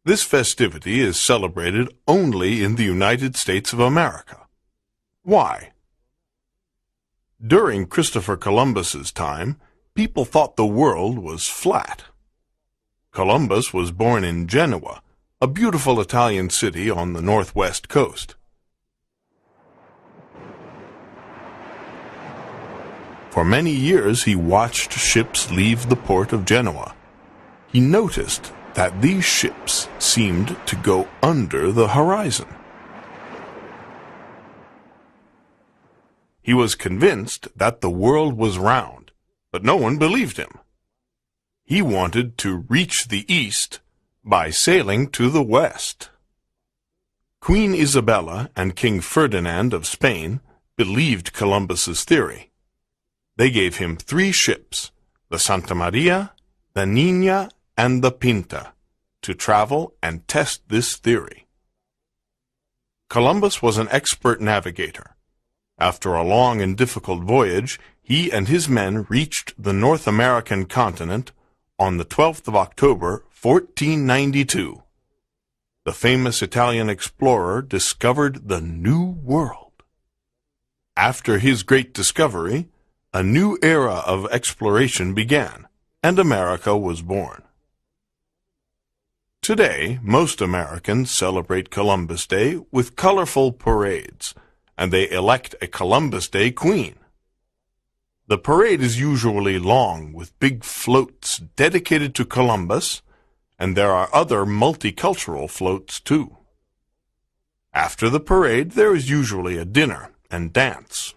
This festivity is celebrated only in the United States of America. Why? During Christopher Columbus's time, people thought the world was flat. Columbus was born in Genoa, a beautiful Italian city on the northwest coast. For many years he watched ships leave the port of Genoa. He noticed that these ships seemed to go under the horizon. He was convinced that the world was round, but no one believed him. He wanted to reach the east by sailing to the west. Queen Isabella and King Ferdinand of Spain believed Columbus's theory. They gave him 3 ships, the Santa Maria, the Niña, and the Pinta, to travel and test this theory. Columbus was an expert navigator. After a long and difficult voyage, he and his men reached the North American continent on the 12th of October, 1492. The famous Italian explorer discovered the New World. After his great discovery, a new era of exploration began, and America was born. Today, most Americans celebrate Columbus Day with colorful parades, and they elect a Columbus Day queen. The parade is usually long, with big floats dedicated to Columbus, and there are other multicultural floats too. After the parade, there is usually a dinner and dance.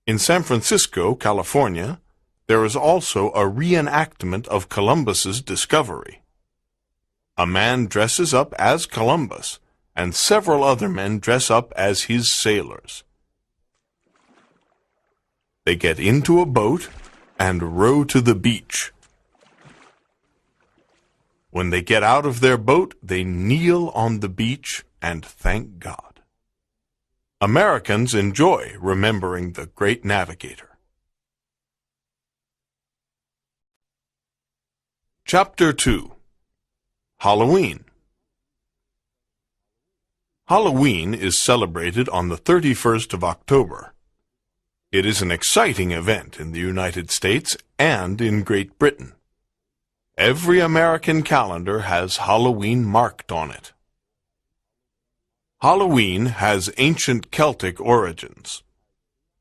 In San Francisco, California, there is also a reenactment of Columbus's discovery. A man dresses up as Columbus, and several other men dress up as his sailors. They get into a boat and row to the beach. When they get out of their boat, they kneel on the beach and thank God. Americans enjoy remembering the great navigator. Chapter 2. Halloween. Halloween is celebrated on the 31st of October. It is an exciting event in the United States and in Great Britain. Every American calendar has Halloween marked on it. Halloween has ancient Celtic origins.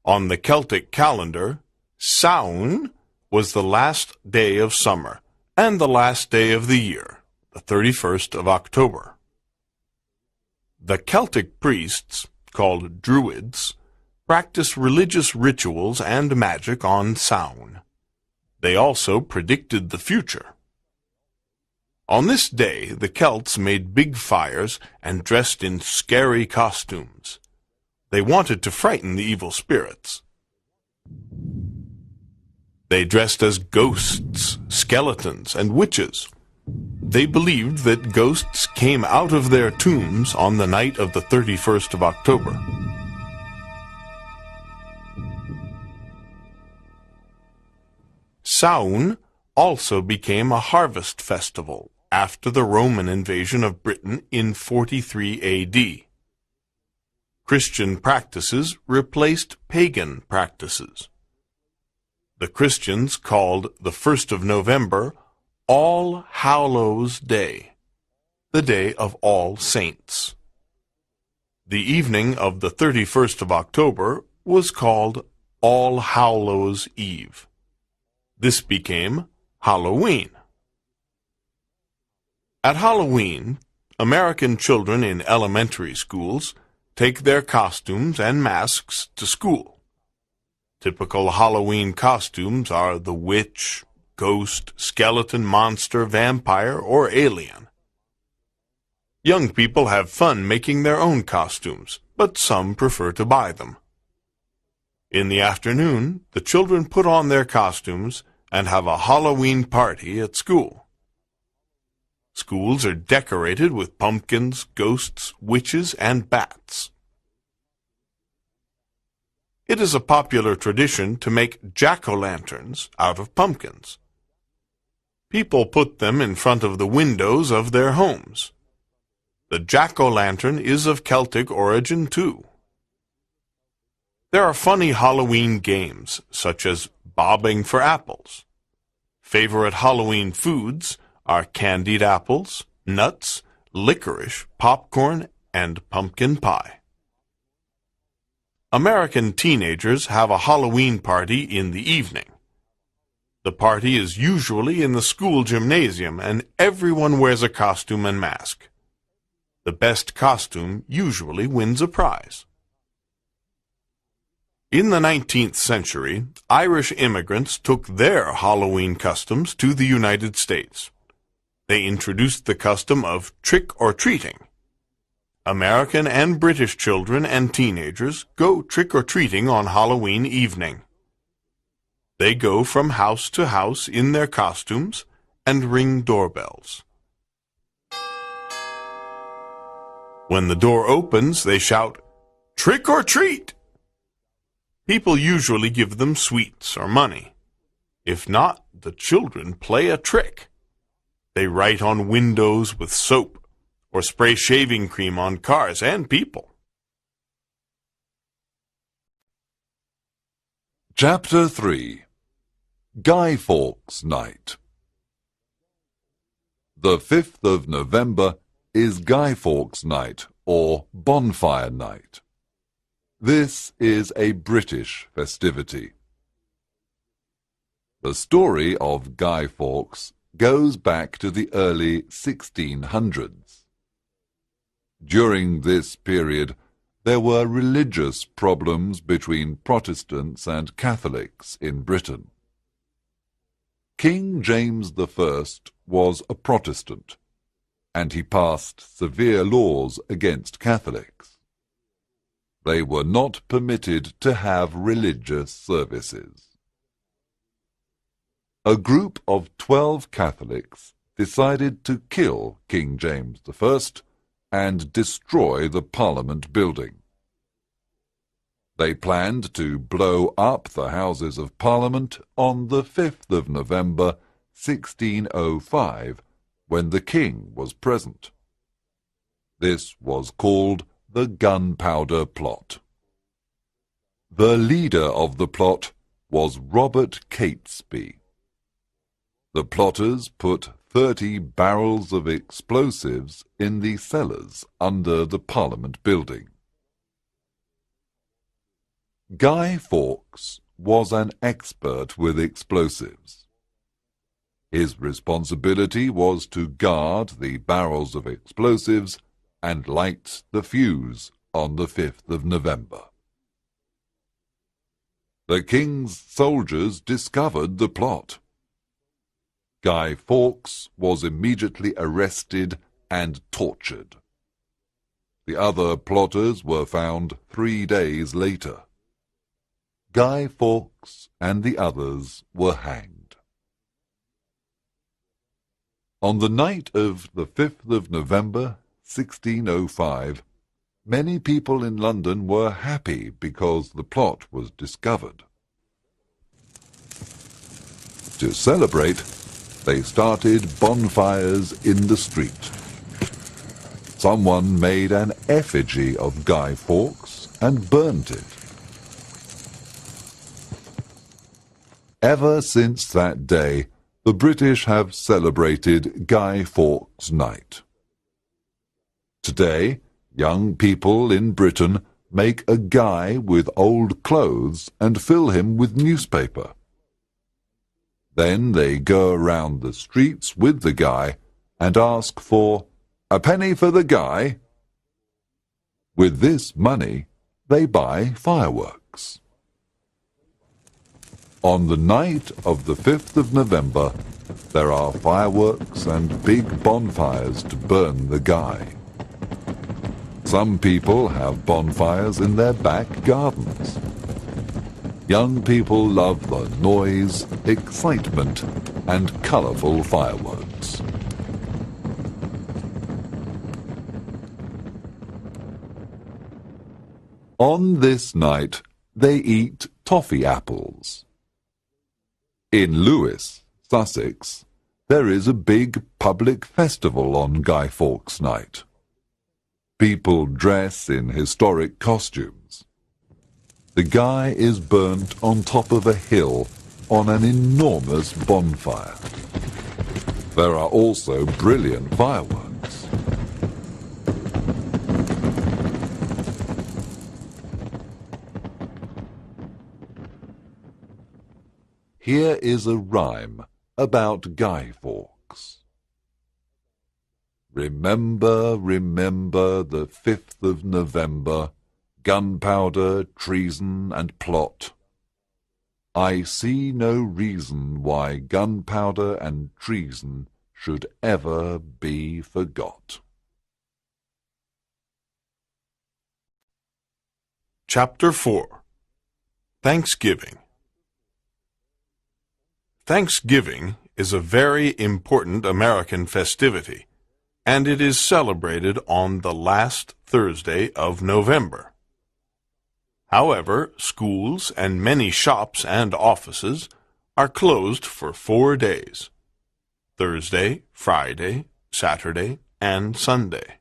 On the Celtic calendar, Samhain was the last day of summer and the last day of the year, the 31st of October. The Celtic priests, called Druids, practiced religious rituals and magic on Samhain. They also predicted the future. On this day, the Celts made big fires and dressed in scary costumes. They wanted to frighten the evil spirits. They dressed as ghosts, skeletons, and witches. They believed that ghosts came out of their tombs on the night of the 31st of October. Samhain also became a harvest festival after the Roman invasion of Britain in 43 A.D. Christian practices replaced pagan practices. The Christians called the 1st of November All Hallows Day, the Day of All Saints. The evening of the 31st of October was called All Hallows Eve. This became Halloween. At Halloween, American children in elementary schools take their costumes and masks to school. Typical Halloween costumes are the witch, ghost, skeleton, monster, vampire, or alien. Young people have fun making their own costumes, but some prefer to buy them. In the afternoon, the children put on their costumes and have a Halloween party at school. Schools are decorated with pumpkins, ghosts, witches, and bats. It is a popular tradition to make jack-o'-lanterns out of pumpkins. People put them in front of the windows of their homes. The jack-o'-lantern is of Celtic origin too. There are funny Halloween games, such as bobbing for apples. Favorite Halloween foods are candied apples, nuts, licorice, popcorn, and pumpkin pie. American teenagers have a Halloween party in the evening. The party is usually in the school gymnasium, and everyone wears a costume and mask. The best costume usually wins a prize. In the 19th century, Irish immigrants took their Halloween customs to the United States. They introduced the custom of trick-or-treating. American and British children and teenagers go trick-or-treating on Halloween evening. They go from house to house in their costumes and ring doorbells. When the door opens, they shout, "Trick or treat!" People usually give them sweets or money. If not, the children play a trick. They write on windows with soap or spray shaving cream on cars and people. Chapter 3. Guy Fawkes Night. The 5th of November is Guy Fawkes Night, or Bonfire Night. This is a British festivity. The story of Guy Fawkes goes back to the early 1600s. During this period, there were religious problems between Protestants and Catholics in Britain. King James I was a Protestant, and he passed severe laws against Catholics. They were not permitted to have religious services. A group of 12 Catholics decided to kill King James I and destroy the Parliament building. They planned to blow up the Houses of Parliament on the 5th of November, 1605, when the king was present. This was called the Gunpowder Plot. The leader of the plot was Robert Catesby. The plotters put 30 barrels of explosives in the cellars under the Parliament building. Guy Fawkes was an expert with explosives. His responsibility was to guard the barrels of explosives and light the fuse on the 5th of November. The king's soldiers discovered the plot. Guy Fawkes was immediately arrested and tortured. The other plotters were found 3 days later. Guy Fawkes and the others were hanged. On the night of the 5th of November, 1605, many people in London were happy because the plot was discovered. To celebrate, they started bonfires in the street. Someone made an effigy of Guy Fawkes and burnt it. Ever since that day, the British have celebrated Guy Fawkes Night. Today, young people in Britain make a guy with old clothes and fill him with newspaper. Then they go around the streets with the guy and ask for a penny for the guy. With this money, they buy fireworks. On the night of the 5th of November, there are fireworks and big bonfires to burn the guy. Some people have bonfires in their back gardens. Young people love the noise, excitement, and colourful fireworks. On this night, they eat toffee apples. In Lewes, Sussex, there is a big public festival on Guy Fawkes Night. People dress in historic costumes. The guy is burnt on top of a hill on an enormous bonfire. There are also brilliant fireworks. Here is a rhyme about Guy Fawkes. Remember, remember the 5th of November, gunpowder, treason and plot. I see no reason why gunpowder and treason should ever be forgot. Chapter 4. Thanksgiving. Thanksgiving is a very important American festivity, and it is celebrated on the last Thursday of November. However, schools and many shops and offices are closed for 4 days: Thursday, Friday, Saturday, and Sunday.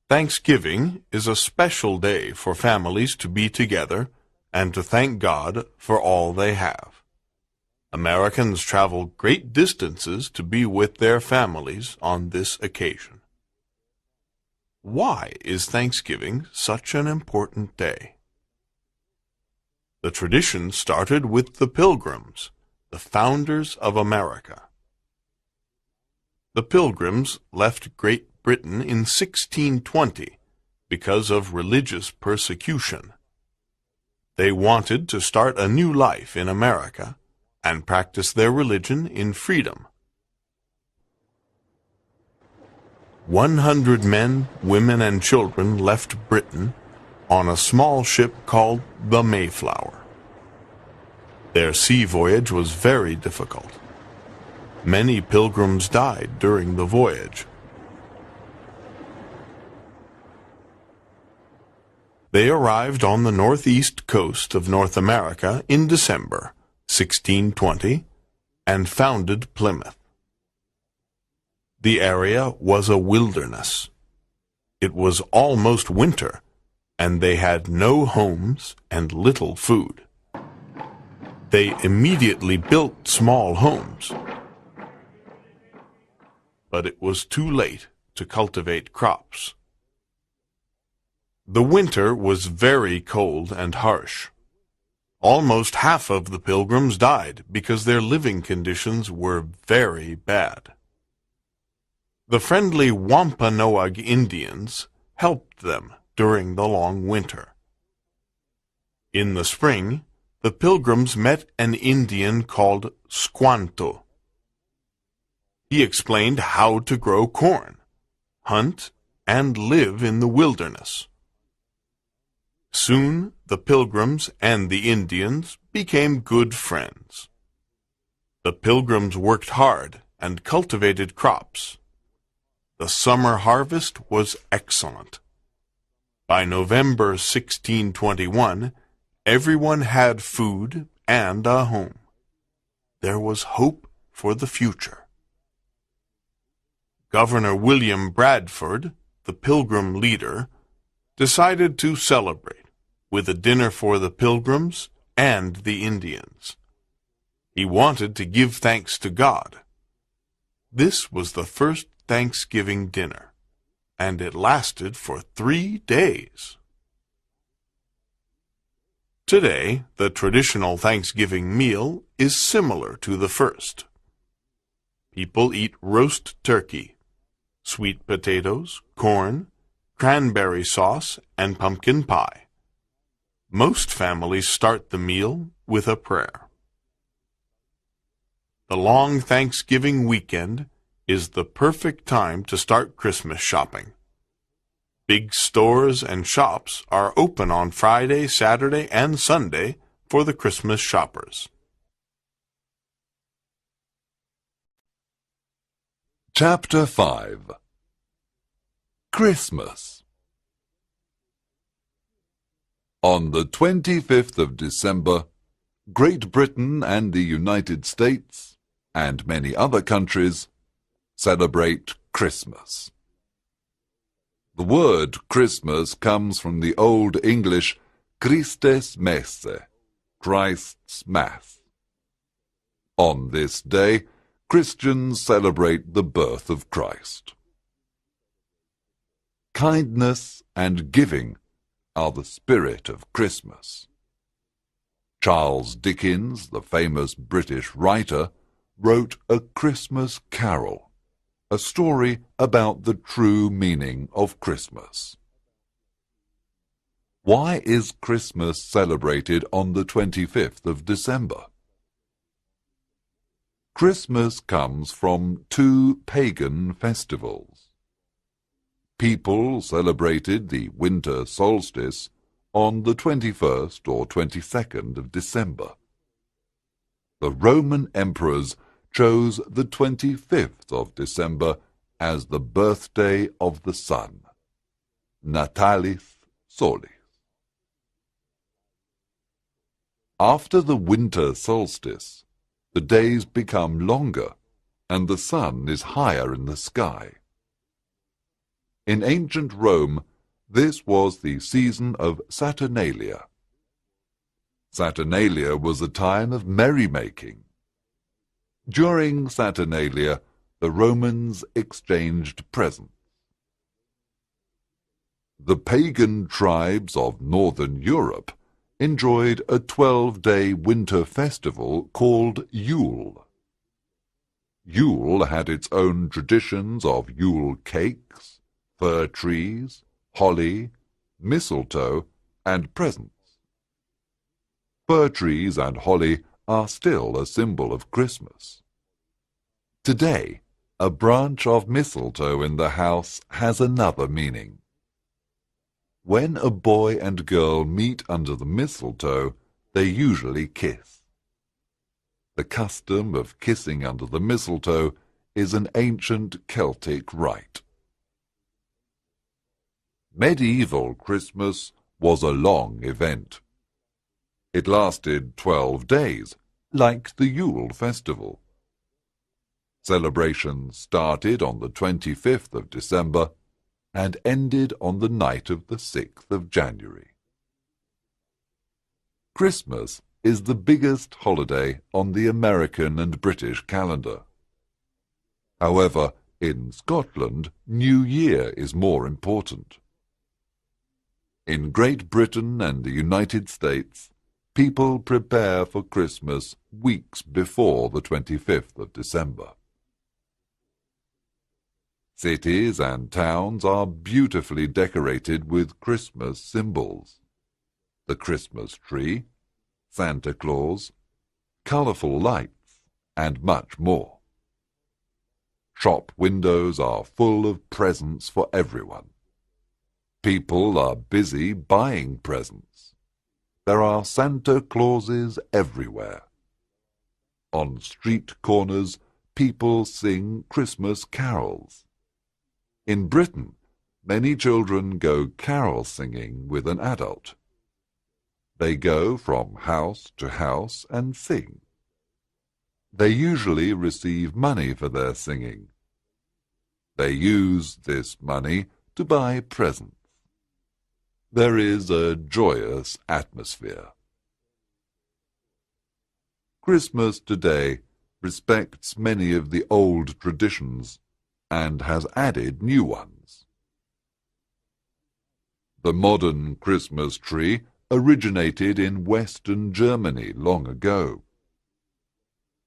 Thanksgiving is a special day for families to be together and to thank God for all they have. Americans travel great distances to be with their families on this occasion. Why is Thanksgiving such an important day? The tradition started with the Pilgrims, the founders of America. The Pilgrims left Great Britain in 1620 because of religious persecution. They wanted to start a new life in America and practice their religion in freedom. 100 men, women, and children left Britain on a small ship called the Mayflower. Their sea voyage was very difficult. Many pilgrims died during the voyage. They arrived on the northeast coast of North America in December 1620 and founded Plymouth. The area was a wilderness. It was almost winter, and they had no homes and little food. They immediately built small homes, but it was too late to cultivate crops. The winter was very cold and harsh. Almost half of the pilgrims died because their living conditions were very bad. The friendly Wampanoag Indians helped them during the long winter. In the spring, the pilgrims met an Indian called Squanto. He explained how to grow corn, hunt, and live in the wilderness. Soon the pilgrims and the Indians became good friends. The pilgrims worked hard and cultivated crops. The summer harvest was excellent. By November 1621, everyone had food and a home. There was hope for the future. Governor William Bradford, the Pilgrim leader, decided to celebrate with a dinner for the Pilgrims and the Indians. He wanted to give thanks to God. This was the first Thanksgiving dinner, and it lasted for 3 days. Today, the traditional Thanksgiving meal is similar to the first. People eat roast turkey, sweet potatoes, corn, cranberry sauce, and pumpkin pie. Most families start the meal with a prayer. The long Thanksgiving weekend is the perfect time to start Christmas shopping. Big stores and shops are open on Friday, Saturday, and Sunday for the Christmas shoppers. Chapter 5. Christmas. On the 25th of December, Great Britain and the United States and many other countries celebrate Christmas. The word Christmas comes from the Old English Christes Messe, Christ's Mass. On this day, Christians celebrate the birth of Christ. Kindness and giving are the spirit of Christmas. Charles Dickens, the famous British writer, wrote A Christmas Carol, a story about the true meaning of Christmas. Why is Christmas celebrated on the 25th of December? Christmas comes from two pagan festivals. People celebrated the winter solstice on the 21st or 22nd of December. The Roman emperors chose the 25th of December as the birthday of the sun, Natalis Solis. After the winter solstice, the days become longer and the sun is higher in the sky. In ancient Rome, this was the season of Saturnalia. Saturnalia was a time of merrymaking. During Saturnalia, the Romans exchanged presents. The pagan tribes of northern Europe enjoyed a 12-day winter festival called Yule. Yule had its own traditions of Yule cakes, fir trees, holly, mistletoe, and presents. Fir trees and holly are still a symbol of Christmas. Today, a branch of mistletoe in the house has another meaning. When a boy and girl meet under the mistletoe, they usually kiss. The custom of kissing under the mistletoe is an ancient Celtic rite. Medieval Christmas was a long event. It lasted 12 days, like the Yule festival. Celebrations started on the 25th of December and ended on the night of the 6th of January. Christmas is the biggest holiday on the American and British calendar. However, in Scotland, New Year is more important. In Great Britain and the United States, people prepare for Christmas weeks before the 25th of December. Cities and towns are beautifully decorated with Christmas symbols. The Christmas tree, Santa Claus, colourful lights, and much more. Shop windows are full of presents for everyone. People are busy buying presents. There are Santa Clauses everywhere. On street corners, people sing Christmas carols. In Britain, many children go carol singing with an adult. They go from house to house and sing. They usually receive money for their singing. They use this money to buy presents. There is a joyous atmosphere. Christmas today respects many of the old traditions and has added new ones. The modern Christmas tree originated in Western Germany long ago.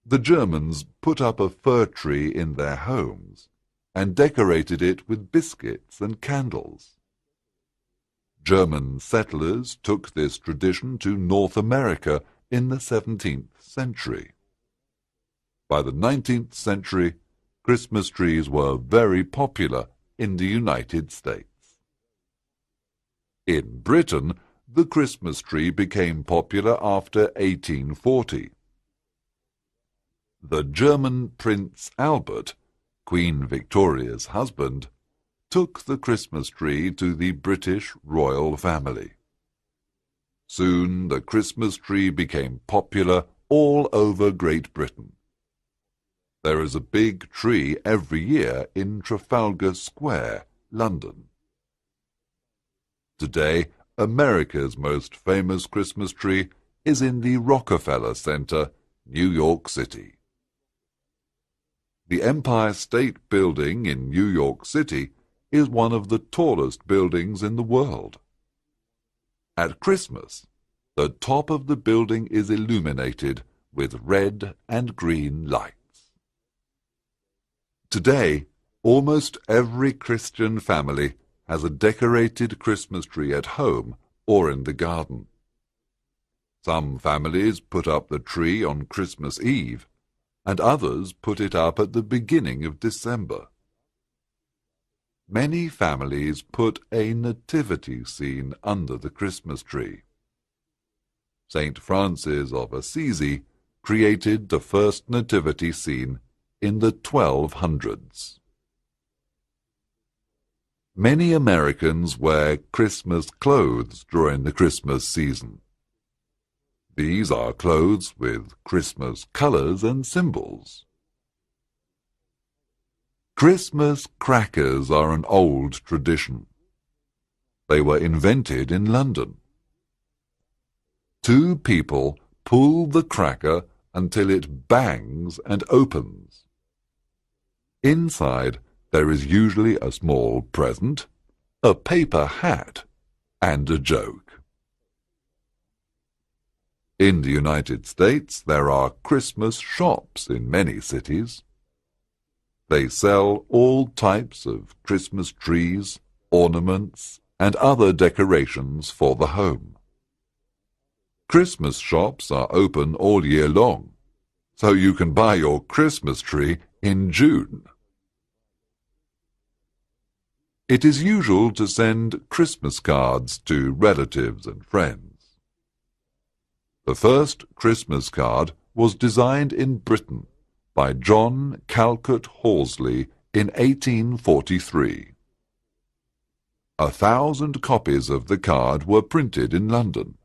The Germans put up a fir tree in their homes and decorated it with biscuits and candles. German settlers took this tradition to North America in the 17th century. By the 19th century, Christmas trees were very popular in the United States. In Britain, the Christmas tree became popular after 1840. The German Prince Albert, Queen Victoria's husband, took the Christmas tree to the British royal family. Soon the Christmas tree became popular all over Great Britain. there is a big tree every year in Trafalgar Square, London. Today, America's most famous Christmas tree is in the Rockefeller Center, New York City. The Empire State Building in New York City is one of the tallest buildings in the world. At Christmas, the top of the building is illuminated with red and green lights. Today, almost every Christian family has a decorated Christmas tree at home or in the garden. Some families put up the tree on Christmas Eve, and others put it up at the beginning of December. Many families put a nativity scene under the Christmas tree. St. Francis of Assisi created the first nativity scene in the 1200s. Many Americans wear Christmas clothes during the Christmas season. These are clothes with Christmas colors and symbols. Christmas crackers are an old tradition. They were invented in London. Two people pull the cracker until it bangs and opens. Inside, there is usually a small present, a paper hat, and a joke. In the United States, there are Christmas shops in many cities. They sell all types of Christmas trees, ornaments, and other decorations for the home. Christmas shops are open all year long, so you can buy your Christmas tree in June. It is usual to send Christmas cards to relatives and friends. The first Christmas card was designed in Britain by John Calcutt Horsley in 1843. 1,000 copies of the card were printed in London.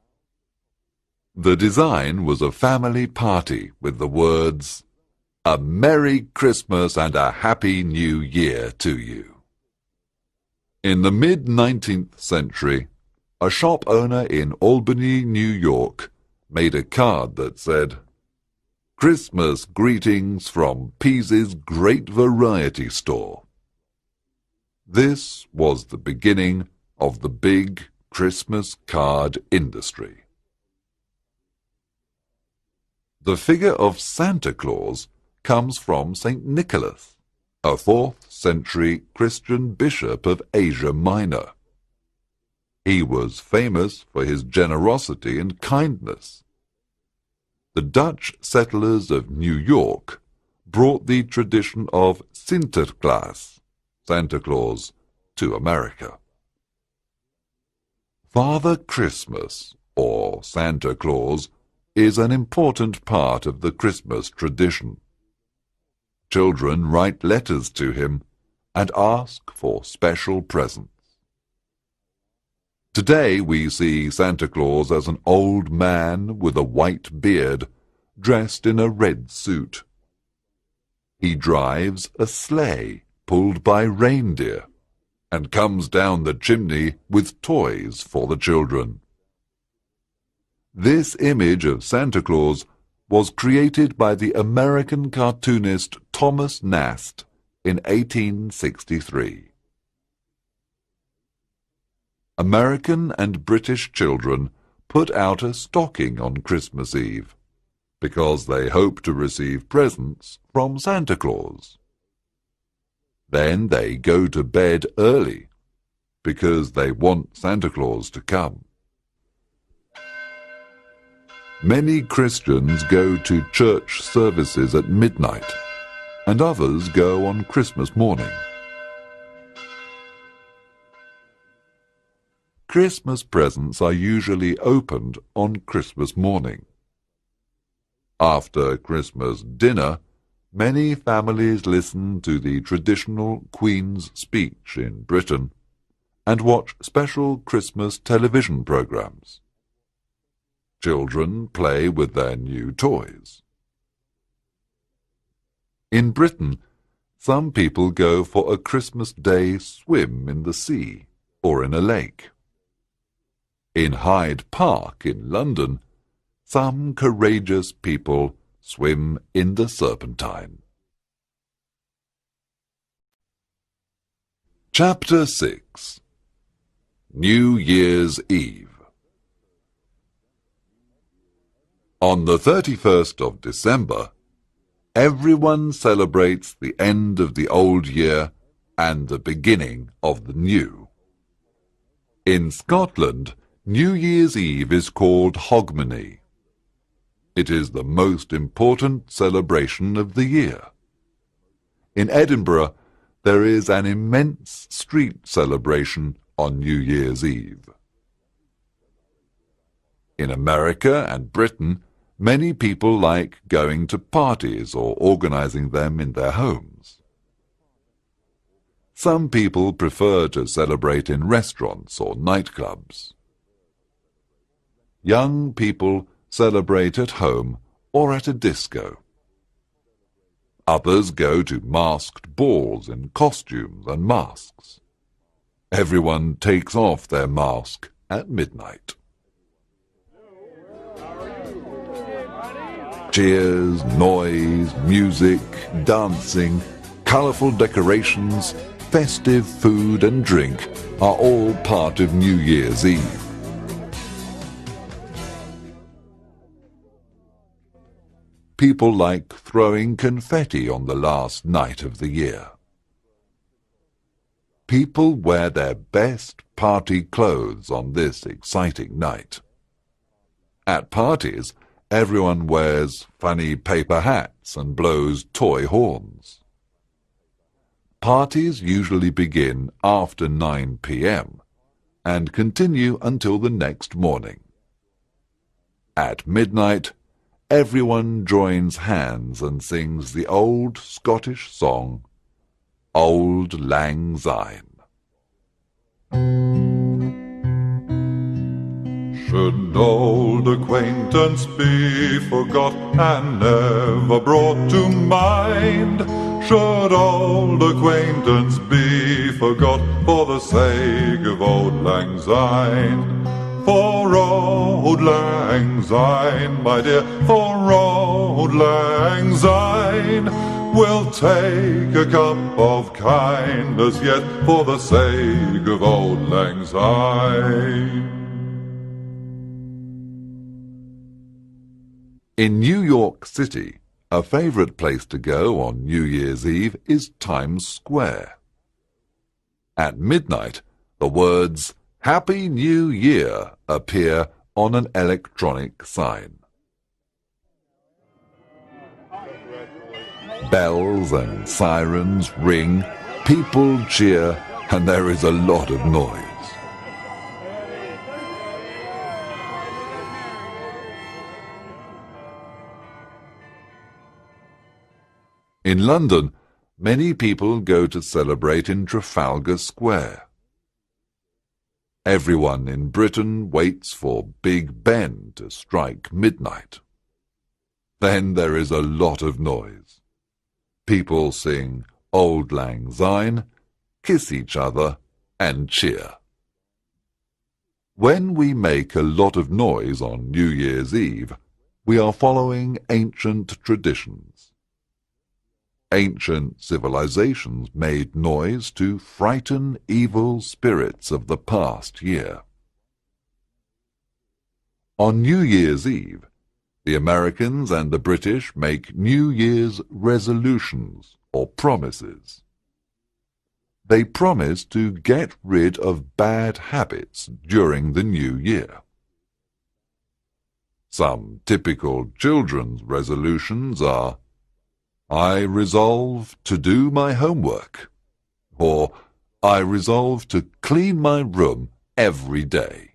The design was a family party with the words, "A Merry Christmas and a Happy New Year to you." In the mid-19th century, a shop owner in Albany, New York, made a card that said, "Christmas greetings from Pease's Great Variety Store." This was the beginning of the big Christmas card industry. The figure of Santa Claus comes from St. Nicholas, a 4th century Christian bishop of Asia Minor. He was famous for his generosity and kindness. The Dutch settlers of New York brought the tradition of Sinterklaas, Santa Claus, to America. Father Christmas, or Santa Claus, is an important part of the Christmas tradition. Children write letters to him and ask for special presents. Today we see Santa Claus as an old man with a white beard, dressed in a red suit. He drives a sleigh pulled by reindeer and comes down the chimney with toys for the children. This image of Santa Claus was created by the American cartoonist Thomas Nast in 1863. American and British children put out a stocking on Christmas Eve because they hope to receive presents from Santa Claus. Then they go to bed early because they want Santa Claus to come. Many Christians go to church services at midnight, and others go on Christmas morning. Christmas presents are usually opened on Christmas morning. After Christmas dinner, many families listen to the traditional Queen's speech in Britain and watch special Christmas television programs. Children play with their new toys. In Britain, some people go for a Christmas Day swim in the sea or in a lake. In Hyde Park in London, some courageous people swim in the Serpentine. Chapter 6. New Year's Eve. On the 31st of December, everyone celebrates the end of the old year and the beginning of the new. In Scotland, New Year's Eve is called Hogmanay. It is the most important celebration of the year. In Edinburgh, there is an immense street celebration on New Year's Eve. In America and Britain, many people like going to parties or organizing them in their homes. Some people prefer to celebrate in restaurants or nightclubs. Young people celebrate at home or at a disco. Others go to masked balls in costumes and masks. Everyone takes off their mask at midnight. Cheers, noise, music, dancing, colourful decorations, festive food and drink are all part of New Year's Eve. People like throwing confetti on the last night of the year. People wear their best party clothes on this exciting night. At parties, everyone wears funny paper hats and blows toy horns. Parties usually begin after 9 p.m. and continue until the next morning. At midnight, everyone joins hands and sings the old Scottish song, Auld Lang Syne. Should old acquaintance be forgot and never brought to mind? Should old acquaintance be forgot for the sake of Auld Lang Syne? For Auld Lang Syne, my dear, for Auld Lang Syne, we'll take a cup of kindness yet for the sake of Auld Lang Syne. In New York City, a favorite place to go on New Year's Eve is Times Square. At midnight, the words Happy New Year appear on an electronic sign. Bells and sirens ring, people cheer, and there is a lot of noise. In London, many people go to celebrate in Trafalgar Square. Everyone in Britain waits for Big Ben to strike midnight. Then there is a lot of noise. People sing Auld Lang Syne, kiss each other, and cheer. When we make a lot of noise on New Year's Eve, we are following ancient traditions. Ancient civilizations made noise to frighten evil spirits of the past year. On New Year's Eve, the Americans and the British make New Year's resolutions or promises. They promise to get rid of bad habits during the new year. Some typical children's resolutions are, I resolve to do my homework, or I resolve to clean my room every day.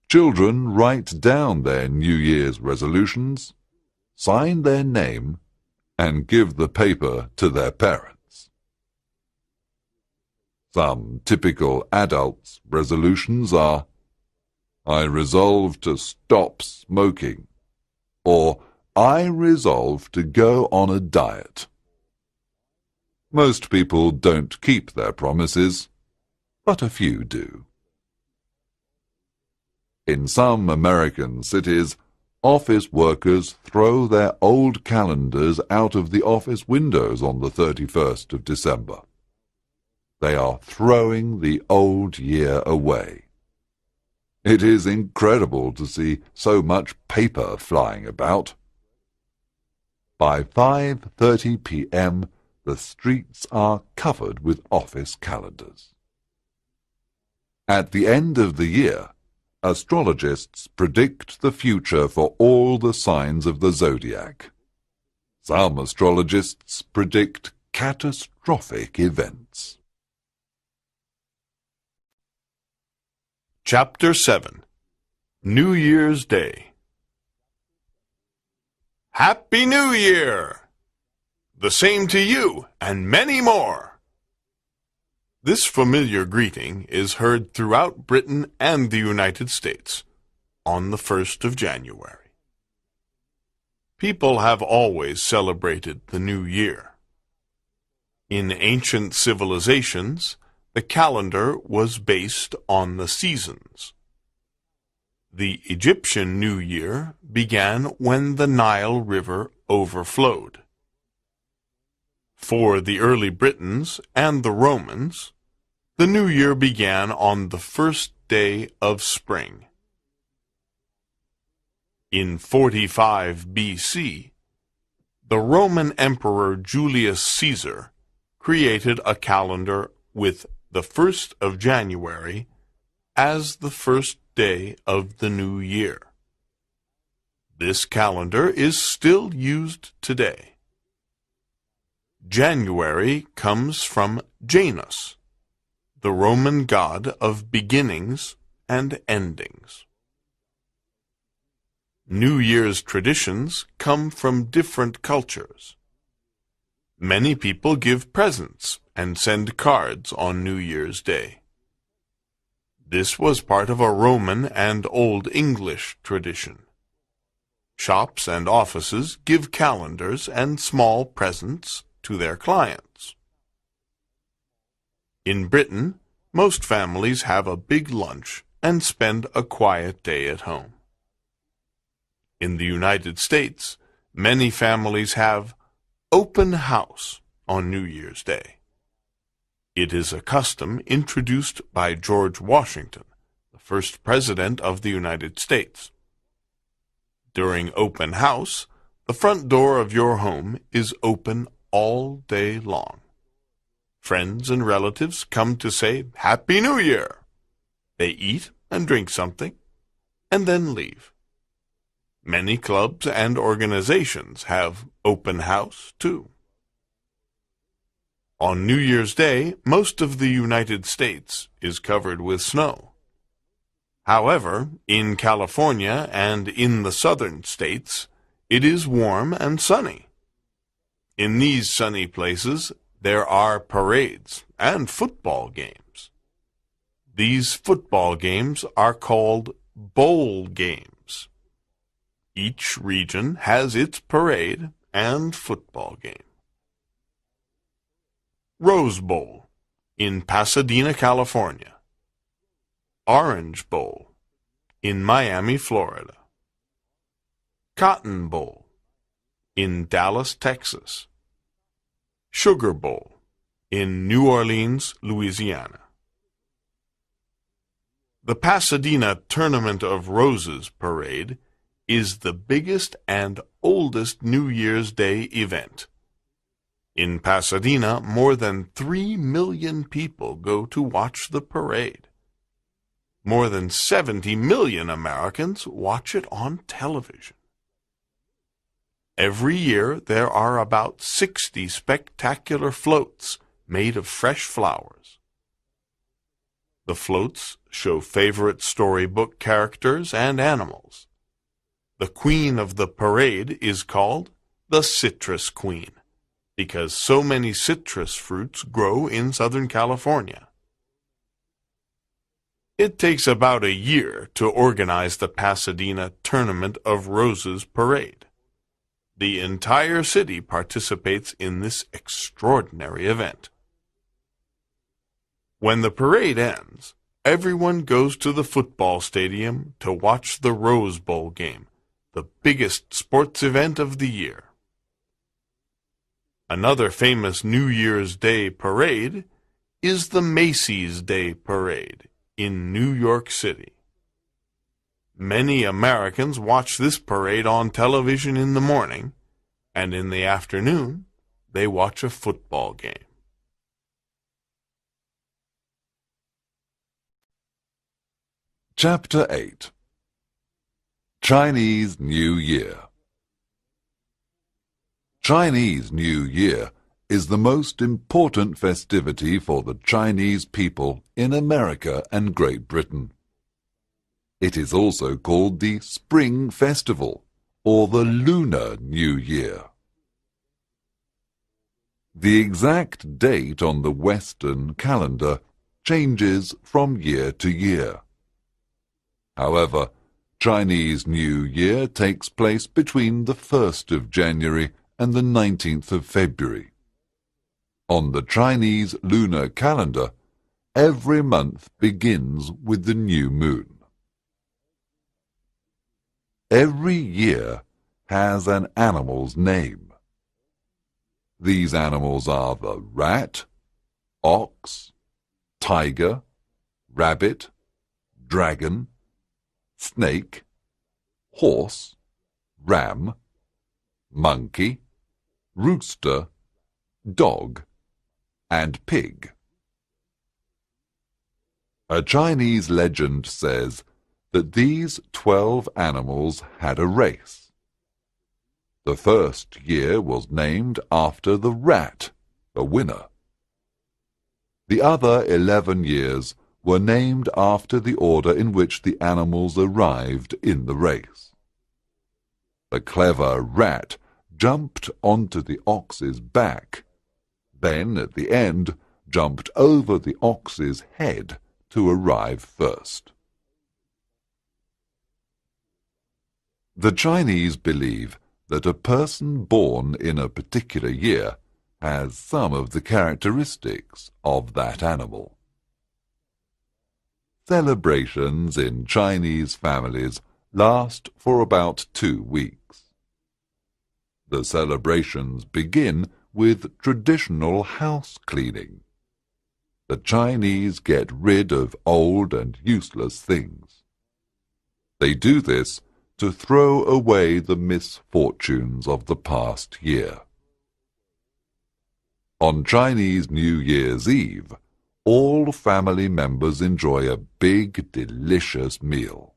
Children write down their New Year's resolutions, sign their name, and give the paper to their parents. Some typical adults' resolutions are, I resolve to stop smoking, or I resolved to go on a diet. Most people don't keep their promises, but a few do. In some American cities, office workers throw their old calendars out of the office windows on the 31st of December. They are throwing the old year away. It is incredible to see so much paper flying about. By 5:30 p.m., the streets are covered with office calendars. At the end of the year, astrologists predict the future for all the signs of the zodiac. Some astrologists predict catastrophic events. Chapter 7. New Year's Day. Happy New Year! The same to you, and many more! This familiar greeting is heard throughout Britain and the United States on the 1st of January. People have always celebrated the New Year. In ancient civilizations, the calendar was based on the seasons. The Egyptian New Year began when the Nile River overflowed. For the early Britons and the Romans, the New Year began on the first day of spring. In 45 B.C., the Roman Emperor Julius Caesar created a calendar with the 1st of January as the first day of the new year. This calendar is still used today. January comes from Janus, the Roman god of beginnings and endings. New Year's traditions come from different cultures. Many people give presents and send cards on New Year's Day. This was part of a Roman and Old English tradition. Shops and offices give calendars and small presents to their clients. In Britain, most families have a big lunch and spend a quiet day at home. In the United States, many families have open house on New Year's Day. It is a custom introduced by George Washington, the first president of the United States. During open house, the front door of your home is open all day long. Friends and relatives come to say Happy New Year. They eat and drink something, and then leave. Many clubs and organizations have open house, too. On New Year's Day, most of the United States is covered with snow. However, in California and in the southern states, it is warm and sunny. In these sunny places, there are parades and football games. These football games are called bowl games. Each region has its parade and football game. Rose Bowl in Pasadena, California. Orange Bowl in Miami, Florida. Cotton Bowl in Dallas, Texas. Sugar Bowl in New Orleans, Louisiana. The Pasadena Tournament of Roses Parade is the biggest and oldest New Year's Day event. In Pasadena, more than 3 million people go to watch the parade. More than 70 million Americans watch it on television. Every year, there are about 60 spectacular floats made of fresh flowers. The floats show favorite storybook characters and animals. The queen of the parade is called the Citrus Queen, because so many citrus fruits grow in Southern California. It takes about a year to organize the Pasadena Tournament of Roses Parade. The entire city participates in this extraordinary event. When the parade ends, everyone goes to the football stadium to watch the Rose Bowl game, the biggest sports event of the year. Another famous New Year's Day parade is the Macy's Day Parade in New York City. Many Americans watch this parade on television in the morning, and in the afternoon they watch a football game. Chapter 8 Chinese New Year. Chinese New Year is the most important festivity for the Chinese people in America and Great Britain. It is also called the Spring Festival or the Lunar New Year. The exact date on the Western calendar changes from year to year. However, Chinese New Year takes place between the 1st of January and the 19th of February. On the Chinese lunar calendar, every month begins with the new moon. Every year has an animal's name. These animals are the rat, ox, tiger, rabbit, dragon, snake, horse, ram, monkey, rooster, dog, and pig. A Chinese legend says that these 12 animals had a race. The first year was named after the rat, the winner. The other 11 years were named after the order in which the animals arrived in the race. The clever rat jumped onto the ox's back, then at the end jumped over the ox's head to arrive first. The Chinese believe that a person born in a particular year has some of the characteristics of that animal. Celebrations in Chinese families last for about 2 weeks. The celebrations begin with traditional house cleaning. The Chinese get rid of old and useless things. They do this to throw away the misfortunes of the past year. On Chinese New Year's Eve, all family members enjoy a big, delicious meal.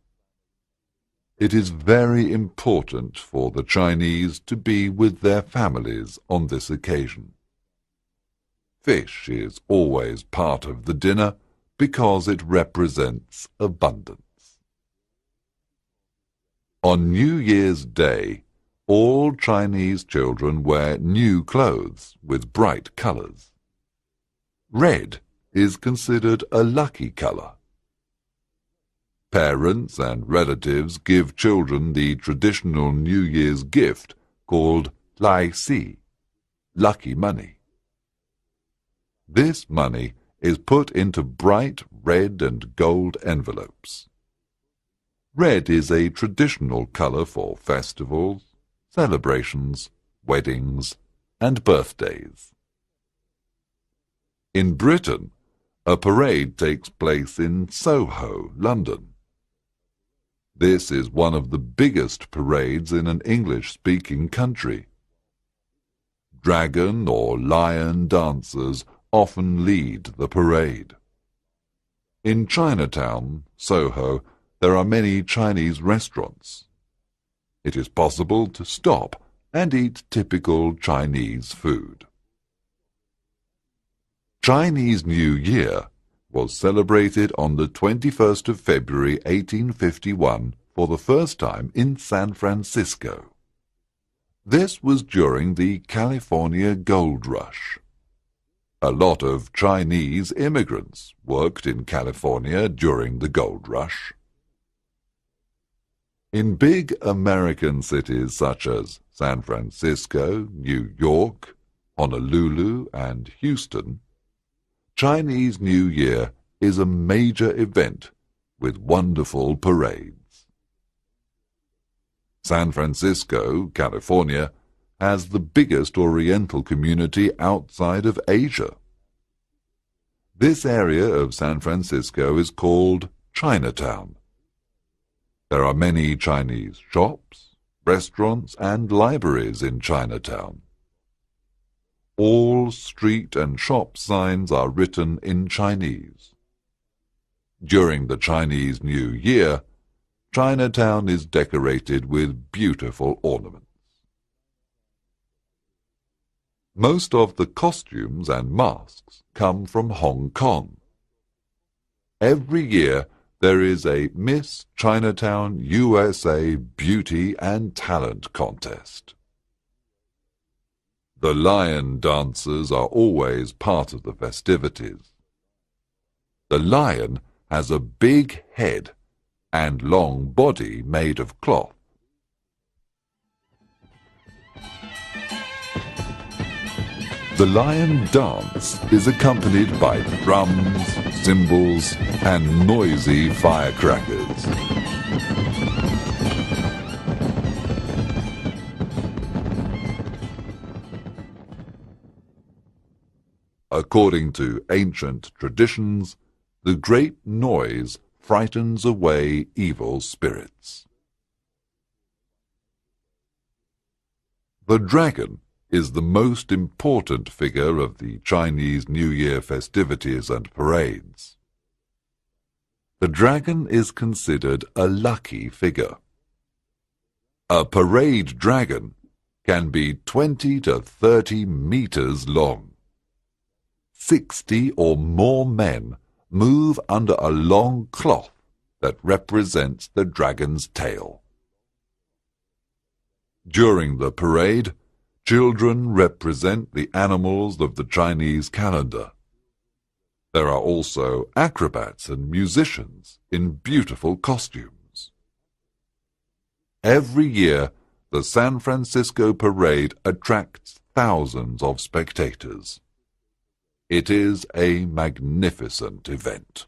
It is very important for the Chinese to be with their families on this occasion. Fish is always part of the dinner because it represents abundance. On New Year's Day, all Chinese children wear new clothes with bright colors. Red is considered a lucky color. Parents and relatives give children the traditional New Year's gift called Lai Si, lucky money. This money is put into bright red and gold envelopes. Red is a traditional color for festivals, celebrations, weddings, and birthdays. In Britain, a parade takes place in Soho, London. This is one of the biggest parades in an English-speaking country. Dragon or lion dancers often lead the parade. In Chinatown, Soho, there are many Chinese restaurants. It is possible to stop and eat typical Chinese food. Chinese New Year was celebrated on the 21st of February 1851 for the first time in San Francisco. This was during the California Gold Rush. A lot of Chinese immigrants worked in California during the gold rush. In big American cities such as San Francisco, New York, Honolulu, and Houston, Chinese New Year is a major event with wonderful parades. San Francisco, California, has the biggest Oriental community outside of Asia. This area of San Francisco is called Chinatown. There are many Chinese shops, restaurants, and libraries in Chinatown. All street and shop signs are written in Chinese. During the Chinese New Year, Chinatown is decorated with beautiful ornaments. Most of the costumes and masks come from Hong Kong. Every year there is a Miss Chinatown USA Beauty and Talent contest. The lion dances are always part of the festivities. The lion has a big head and long body made of cloth. The lion dance is accompanied by drums, cymbals, and noisy firecrackers. According to ancient traditions, the great noise frightens away evil spirits. The dragon is the most important figure of the Chinese New Year festivities and parades. The dragon is considered a lucky figure. A parade dragon can be 20 to 30 meters long. 60 or more men move under a long cloth that represents the dragon's tail. During the parade, children represent the animals of the Chinese calendar. There are also acrobats and musicians in beautiful costumes. Every year, the San Francisco Parade attracts thousands of spectators. It is a magnificent event.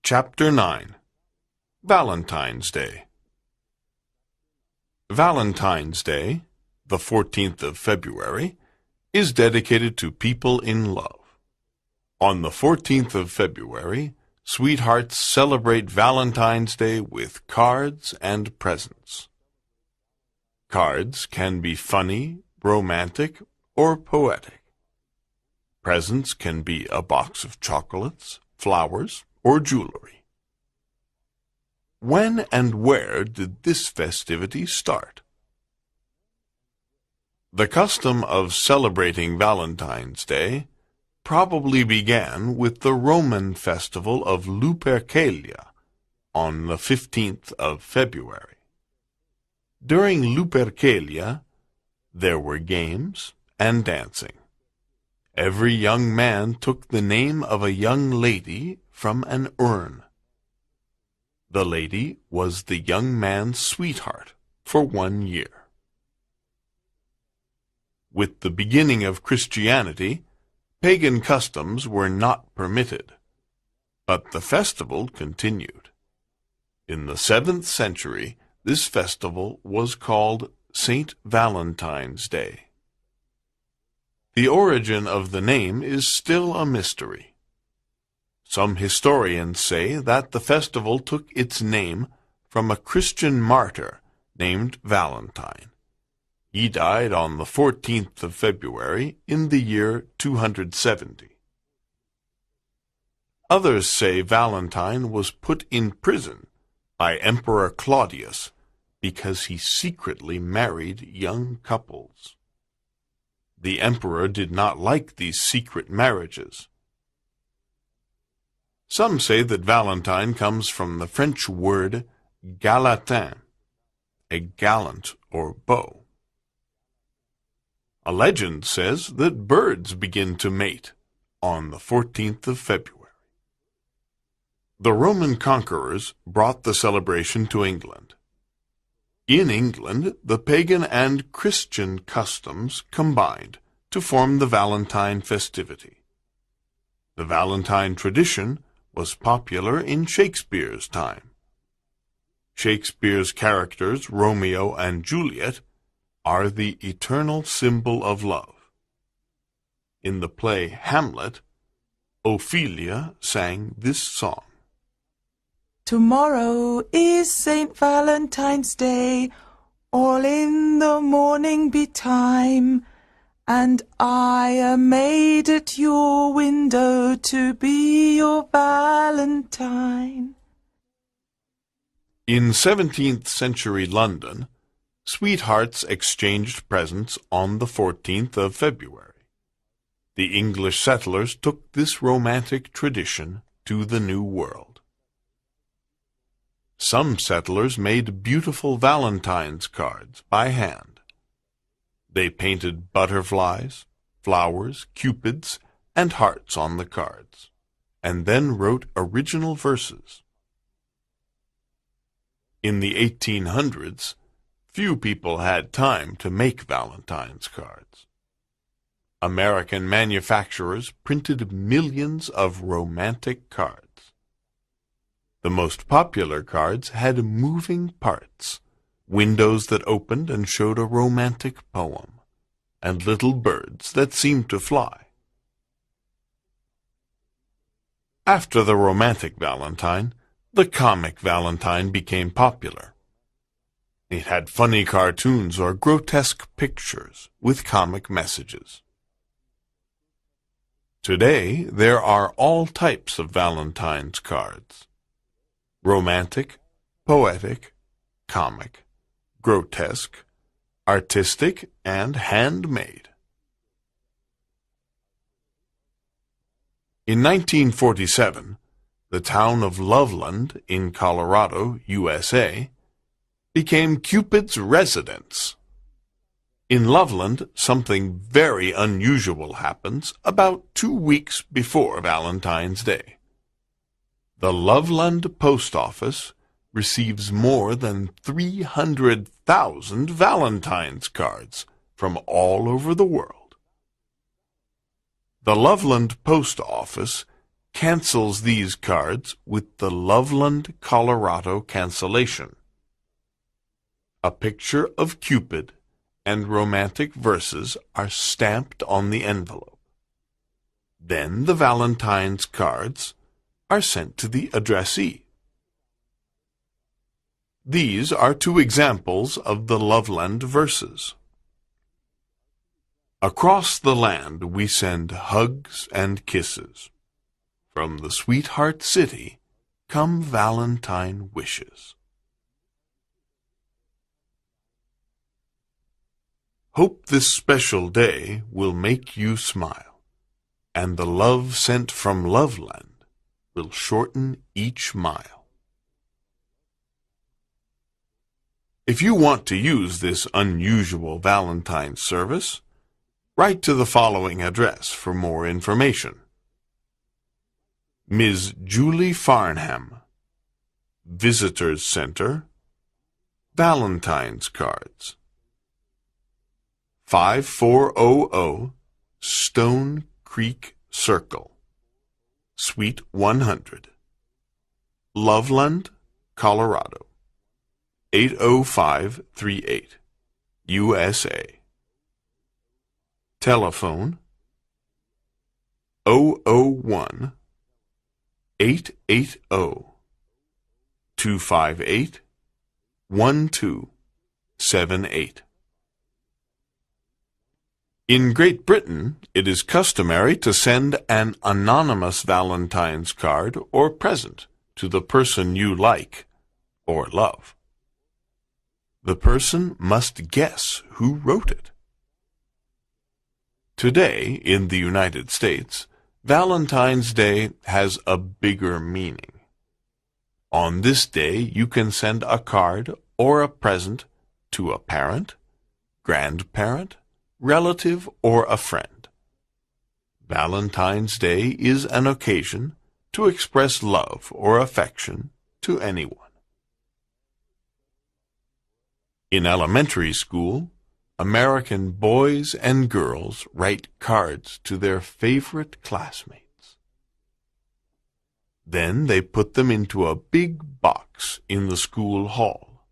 Chapter 9. Valentine's Day. Valentine's Day, the 14th of February, is dedicated to people in love. On the 14th of February, sweethearts celebrate Valentine's Day with cards and presents. Cards can be funny, romantic, or poetic. Presents can be a box of chocolates, flowers, or jewelry. When and where did this festivity start? The custom of celebrating Valentine's Day probably began with the Roman festival of Lupercalia on the 15th of February. During Lupercalia, there were games and dancing. Every young man took the name of a young lady from an urn. The lady was the young man's sweetheart for 1 year. With the beginning of Christianity, pagan customs were not permitted, but the festival continued. In the 7th century, this festival was called St. Valentine's Day. The origin of the name is still a mystery. Some historians say that the festival took its name from a Christian martyr named Valentine. He died on the 14th of February in the year 270. Others say Valentine was put in prison by Emperor Claudius because he secretly married young couples. The emperor did not like these secret marriages. Some say that Valentine comes from the French word galatin, a gallant or beau. A legend says that birds begin to mate on the 14th of February. The Roman conquerors brought the celebration to England. In England, the pagan and Christian customs combined to form the Valentine festivity. The Valentine tradition was popular in Shakespeare's time. Shakespeare's characters, Romeo and Juliet, are the eternal symbol of love. In the play Hamlet, Ophelia sang this song. Tomorrow is St. Valentine's Day, all in the morning betime, and I am made at your window to be your Valentine. In 17th century London, sweethearts exchanged presents on the 14th of February. The English settlers took this romantic tradition to the New World. Some settlers made beautiful Valentine's cards by hand. They painted butterflies, flowers, cupids, and hearts on the cards, and then wrote original verses. In the 1800s, few people had time to make Valentine's cards. American manufacturers printed millions of romantic cards. The most popular cards had moving parts, windows that opened and showed a romantic poem, and little birds that seemed to fly. After the romantic Valentine, the comic Valentine became popular. It had funny cartoons or grotesque pictures with comic messages. Today, there are all types of Valentine's cards: romantic, poetic, comic, grotesque, artistic, and handmade. In 1947, the town of Loveland in Colorado, USA, became Cupid's residence. In Loveland, something very unusual happens about 2 weeks before Valentine's Day. The Loveland Post Office receives more than 300,000 Valentine's cards from all over the world. The Loveland Post Office cancels these cards with the Loveland, Colorado cancellation. A picture of Cupid and romantic verses are stamped on the envelope. Then the Valentine's cards are sent to the addressee. These are 2 examples of the Loveland verses. Across the land we send hugs and kisses. From the sweetheart city come Valentine wishes. Hope this special day will make you smile, and the love sent from Loveland will shorten each mile. If you want to use this unusual Valentine's service, write to the following address for more information. Ms. Julie Farnham, Visitors Center, Valentine's Cards, 5400 Stone Creek Circle, Suite 100, Loveland, Colorado, 80538, USA. Telephone 001 880 258 1278. In Great Britain, it is customary to send an anonymous Valentine's card or present to the person you like or love. The person must guess who wrote it. Today, in the United States, Valentine's Day has a bigger meaning. On this day, you can send a card or a present to a parent, grandparent, relative, or a friend. Valentine's Day is an occasion to express love or affection to anyone. In elementary school, American boys and girls write cards to their favorite classmates. Then they put them into a big box in the school hall.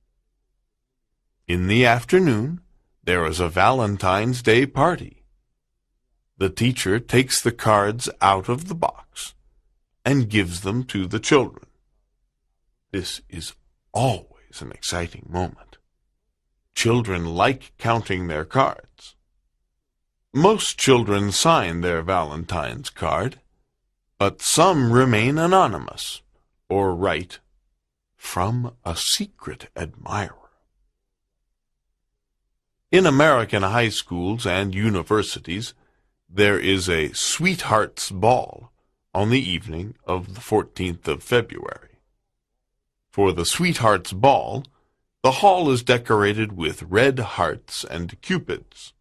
In the afternoon, there is a Valentine's Day party. The teacher takes the cards out of the box and gives them to the children. This is always an exciting moment. Children like counting their cards. Most children sign their Valentine's card, but some remain anonymous or write, "From a secret admirer." In American high schools and universities, there is a Sweethearts Ball on the evening of the 14th of February. For the Sweethearts Ball, the hall is decorated with red hearts and cupids.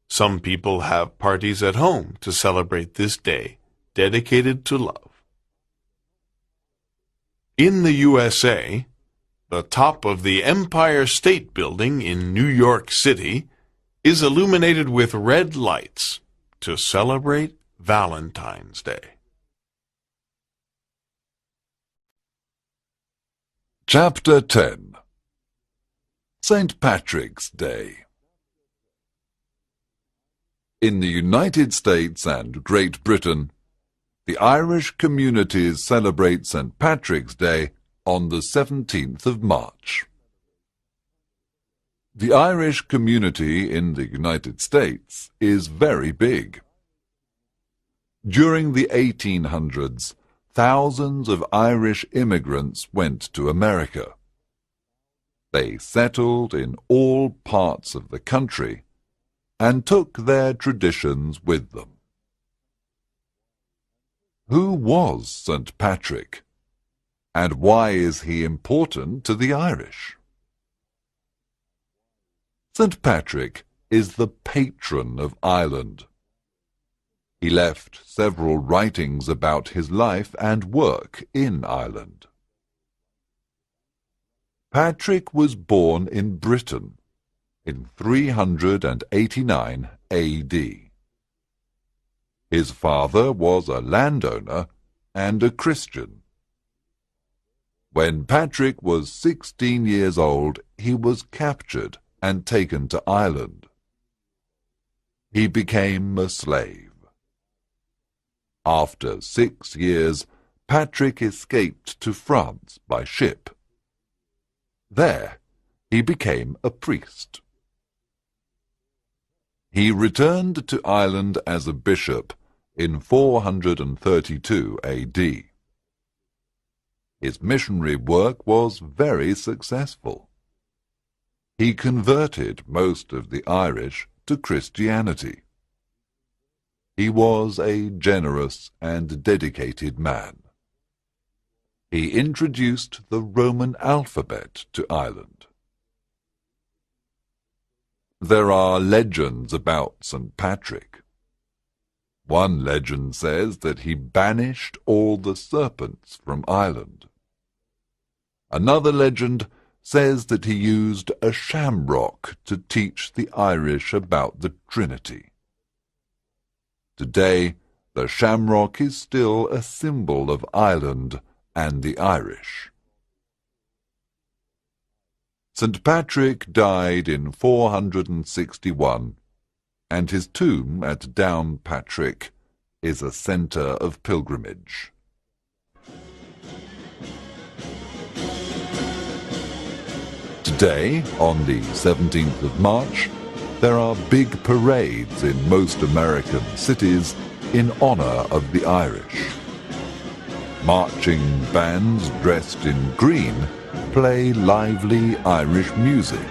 Some people have parties at home to celebrate this day dedicated to love. In the USA, the top of the Empire State Building in New York City is illuminated with red lights to celebrate Valentine's Day. Chapter 10. St. Patrick's Day. In the United States and Great Britain, the Irish communities celebrate St. Patrick's Day on the 17th of March. The Irish community in the United States is very big. During the 1800s, thousands of Irish immigrants went to America. They settled in all parts of the country and took their traditions with them. Who was St. Patrick, and why is he important to the Irish? St. Patrick is the patron of Ireland. He left several writings about his life and work in Ireland. Patrick was born in Britain in 389 A.D. His father was a landowner and a Christian. When Patrick was 16 years old, he was captured and taken to Ireland. He became a slave. After 6 years, Patrick escaped to France by ship. There, he became a priest. He returned to Ireland as a bishop in 432 A.D. His missionary work was very successful. He converted most of the Irish to Christianity. He was a generous and dedicated man. He introduced the Roman alphabet to Ireland. There are legends about St. Patrick. One legend says that he banished all the serpents from Ireland. Another legend says that he used a shamrock to teach the Irish about the Trinity. Today, the shamrock is still a symbol of Ireland and the Irish. St. Patrick died in 461, and his tomb at Downpatrick is a centre of pilgrimage. Today, on the 17th of March, there are big parades in most American cities in honour of the Irish. Marching bands dressed in green play lively Irish music.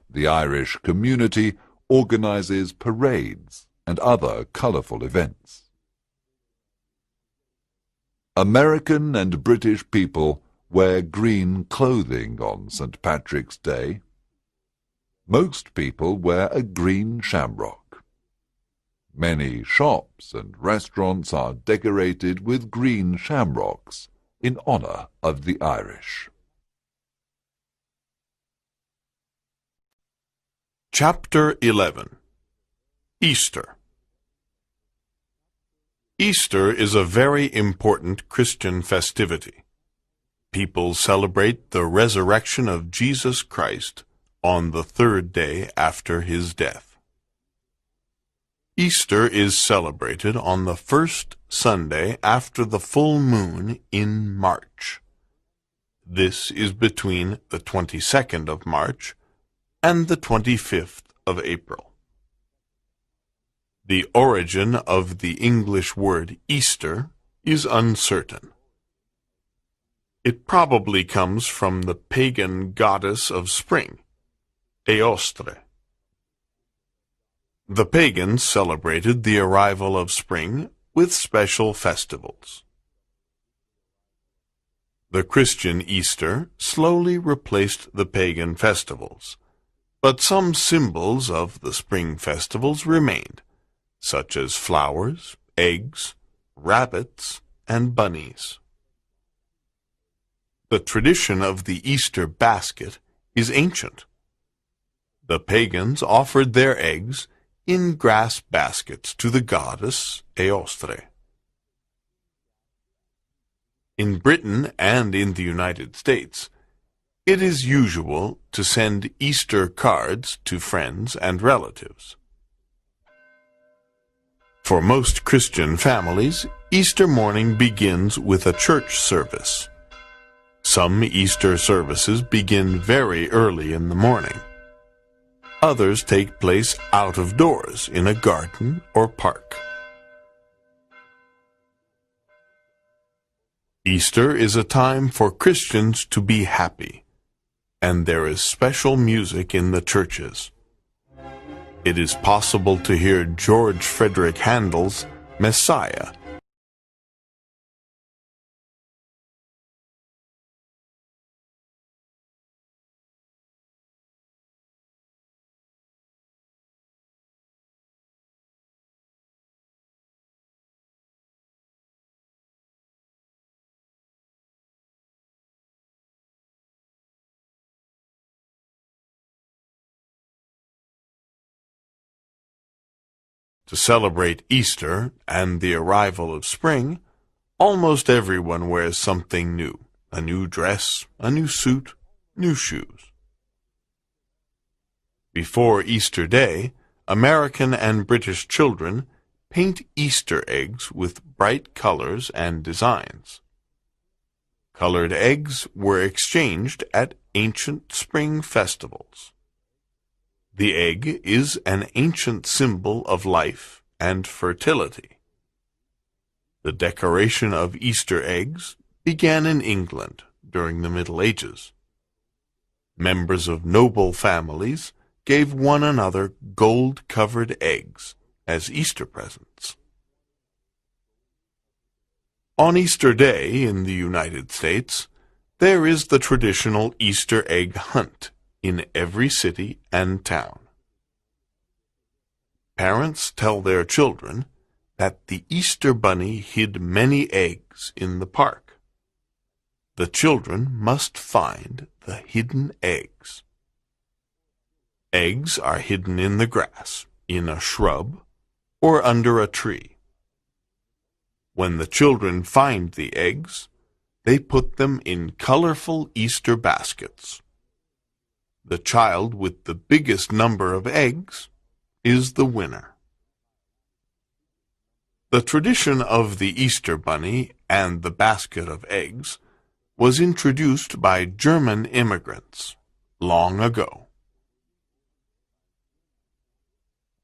The Irish community organises parades and other colourful events. American and British people wear green clothing on St. Patrick's Day. Most people wear a green shamrock. Many shops and restaurants are decorated with green shamrocks in honour of the Irish. Chapter 11. Easter. Easter is a very important Christian festivity. People celebrate the resurrection of Jesus Christ on the third day after his death. Easter is celebrated on the first Sunday after the full moon in March. This is between the 22nd of March and the 25th of April. The origin of the English word Easter is uncertain. It probably comes from the pagan goddess of spring, Eostre. The pagans celebrated the arrival of spring with special festivals. The Christian Easter slowly replaced the pagan festivals, but some symbols of the spring festivals remained, such as flowers, eggs, rabbits, and bunnies. The tradition of the Easter basket is ancient. The pagans offered their eggs in grass baskets to the goddess Eostre. In Britain and in the United States, it is usual to send Easter cards to friends and relatives. For most Christian families, Easter morning begins with a church service. Some Easter services begin very early in the morning. Others take place out of doors in a garden or park. Easter is a time for Christians to be happy, and there is special music in the churches. It is possible to hear George Frederick Handel's Messiah To celebrate Easter and the arrival of spring, almost everyone wears something new, a new dress, a new suit, new shoes. Before Easter Day, American and British children paint Easter eggs with bright colors and designs. Colored eggs were exchanged at ancient spring festivals. The egg is an ancient symbol of life and fertility. The decoration of Easter eggs began in England during the Middle Ages. Members of noble families gave one another gold-covered eggs as Easter presents. On Easter Day in the United States, there is the traditional Easter egg hunt in every city and town. Parents tell their children that the Easter bunny hid many eggs in the park. The children must find the hidden eggs. Eggs are hidden in the grass, in a shrub, or under a tree. When the children find the eggs, they put them in colorful Easter baskets. The child with the biggest number of eggs is the winner. The tradition of the Easter bunny and the basket of eggs was introduced by German immigrants long ago.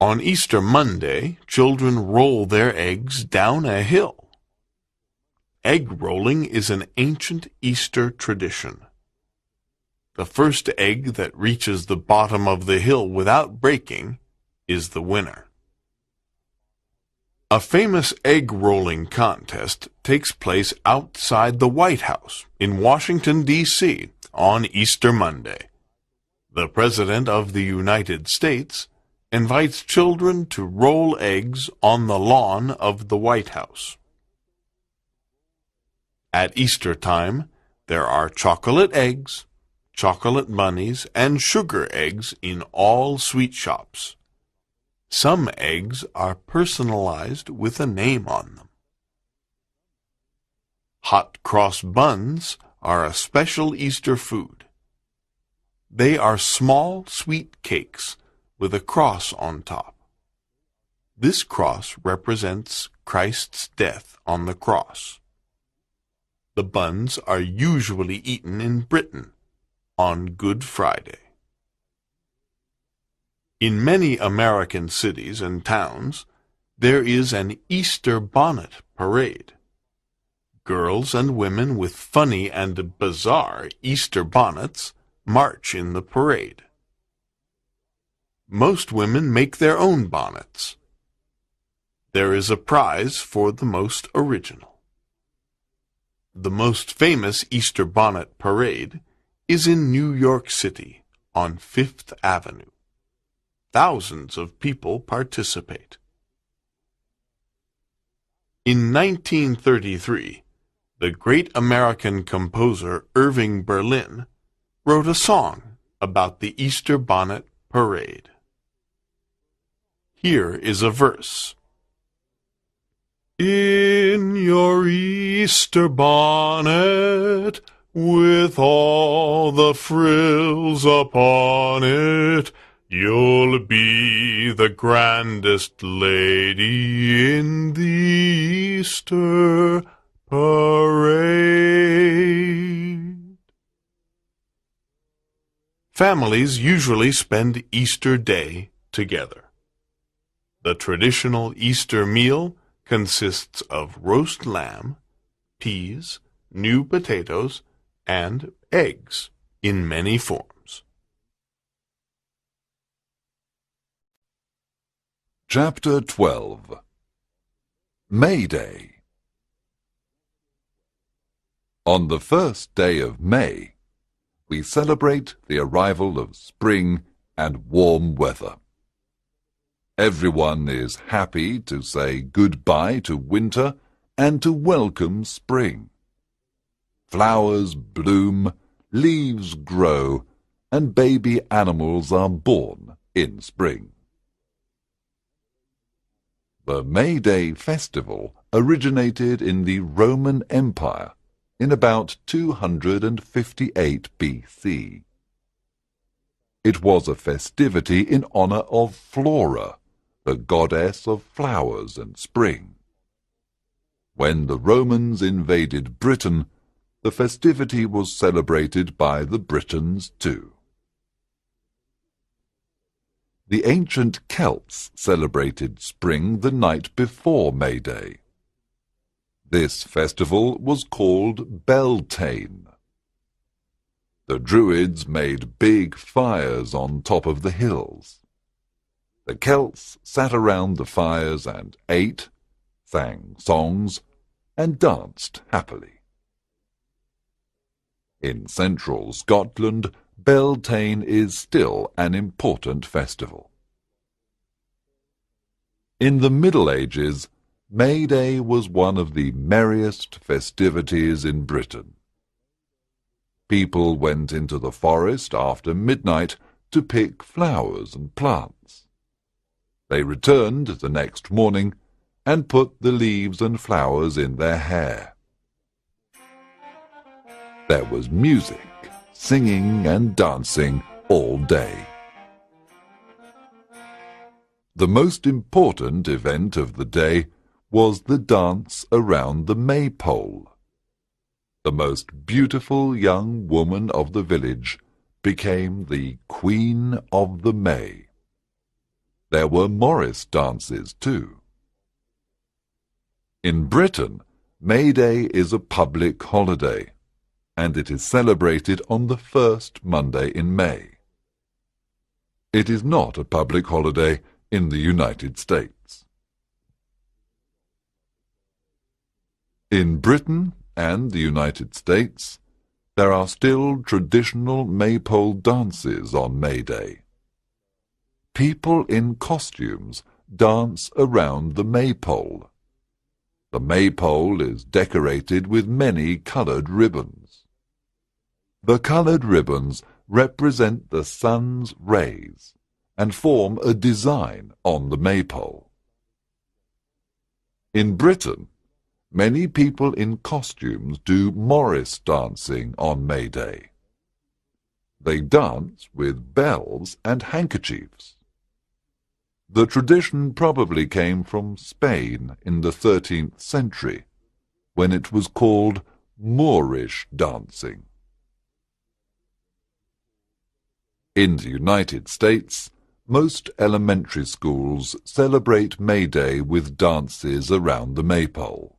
On Easter Monday, children roll their eggs down a hill. Egg rolling is an ancient Easter tradition. The first egg that reaches the bottom of the hill without breaking is the winner. A famous egg-rolling contest takes place outside the White House in Washington, D.C. on Easter Monday. The President of the United States invites children to roll eggs on the lawn of the White House. At Easter time, there are chocolate eggs, chocolate bunnies, and sugar eggs in all sweet shops. Some eggs are personalized with a name on them. Hot cross buns are a special Easter food. They are small, sweet cakes with a cross on top. This cross represents Christ's death on the cross. The buns are usually eaten in Britain on Good Friday. In many American cities and towns, there is an Easter bonnet parade. Girls and women with funny and bizarre Easter bonnets march in the parade. Most women make their own bonnets. There is a prize for the most original. The most famous Easter bonnet parade is in New York City on Fifth Avenue. Thousands of people participate. In 1933, the great American composer Irving Berlin wrote a song about the Easter bonnet parade. Here is a verse. In your Easter bonnet, with all the frills upon it, you'll be the grandest lady in the Easter parade. Families usually spend Easter Day together. The traditional Easter meal consists of roast lamb, peas, new potatoes, and eggs in many forms. Chapter 12. May Day. On the first day of May, we celebrate the arrival of spring and warm weather. Everyone is happy to say goodbye to winter and to welcome spring. Flowers bloom, leaves grow, and baby animals are born in spring. The May Day festival originated in the Roman Empire in about 258 BC. It was a festivity in honor of Flora, the goddess of flowers and spring. When the Romans invaded Britain, the festivity was celebrated by the Britons too. The ancient Celts celebrated spring the night before May Day. This festival was called Beltane. The Druids made big fires on top of the hills. The Celts sat around the fires and ate, sang songs, and danced happily. In central Scotland, Beltane is still an important festival. In the Middle Ages, May Day was one of the merriest festivities in Britain. People went into the forest after midnight to pick flowers and plants. They returned the next morning and put the leaves and flowers in their hair. There was music, singing and dancing all day. The most important event of the day was the dance around the maypole. The most beautiful young woman of the village became the Queen of the May. There were Morris dances too. In Britain, May Day is a public holiday, and it is celebrated on the first Monday in May. It is not a public holiday in the United States. In Britain and the United States, there are still traditional maypole dances on May Day. people in costumes dance around the maypole. The maypole is decorated with many coloured ribbons. The coloured ribbons represent the sun's rays and form a design on the maypole. In Britain, many people in costumes do Morris dancing on May Day. They dance with bells and handkerchiefs. The tradition probably came from Spain in the 13th century, when it was called Moorish dancing. In the United States, most elementary schools celebrate May Day with dances around the maypole.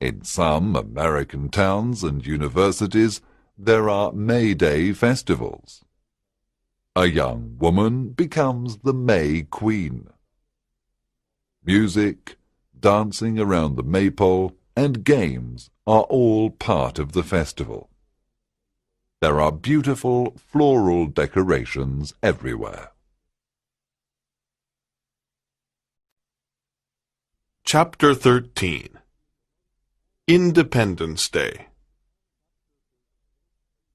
In some American towns and universities, there are May Day festivals. A young woman becomes the May Queen. Music, dancing around the maypole, and games are all part of the festival. There are beautiful floral decorations everywhere. Chapter 13. Independence Day.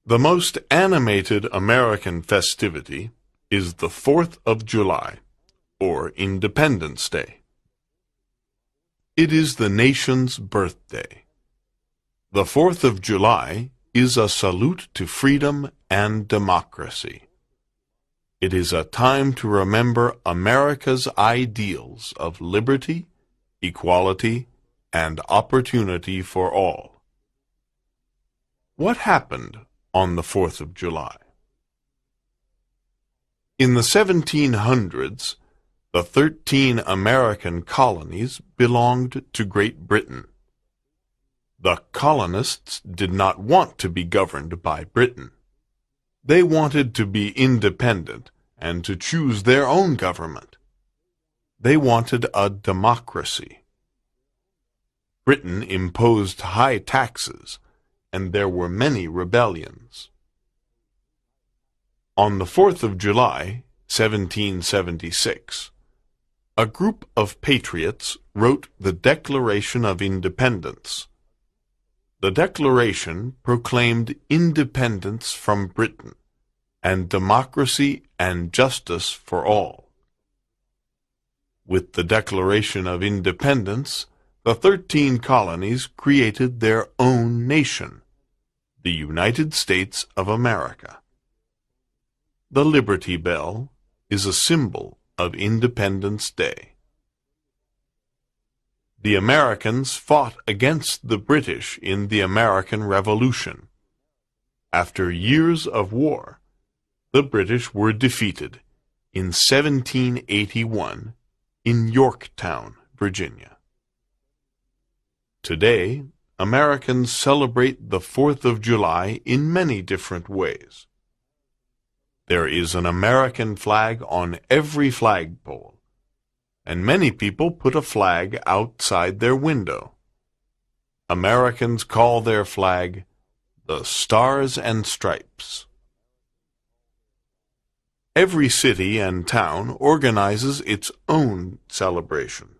The most animated American festivity is the 4th of July, or Independence Day. It is the nation's birthday. The 4th of July is a salute to freedom and democracy. It is a time to remember America's ideals of liberty, equality, and opportunity for all. What happened on the 4th of July? In the 1700s, the 13 American colonies belonged to Great Britain. The colonists did not want to be governed by Britain. They wanted to be independent and to choose their own government. They wanted a democracy. Britain imposed high taxes, and there were many rebellions. On the 4th of July, 1776, a group of patriots wrote the Declaration of Independence. The Declaration proclaimed independence from Britain and democracy and justice for all. With the Declaration of Independence, the 13 colonies created their own nation, the United States of America. The Liberty Bell is a symbol of Independence Day. The Americans fought against the British in the American Revolution. After years of war, the British were defeated in 1781 in Yorktown, Virginia. Today, Americans celebrate the 4th of July in many different ways. There is an American flag on every flagpole, and many people put a flag outside their window. Americans call their flag the Stars and Stripes. Every city and town organizes its own celebration.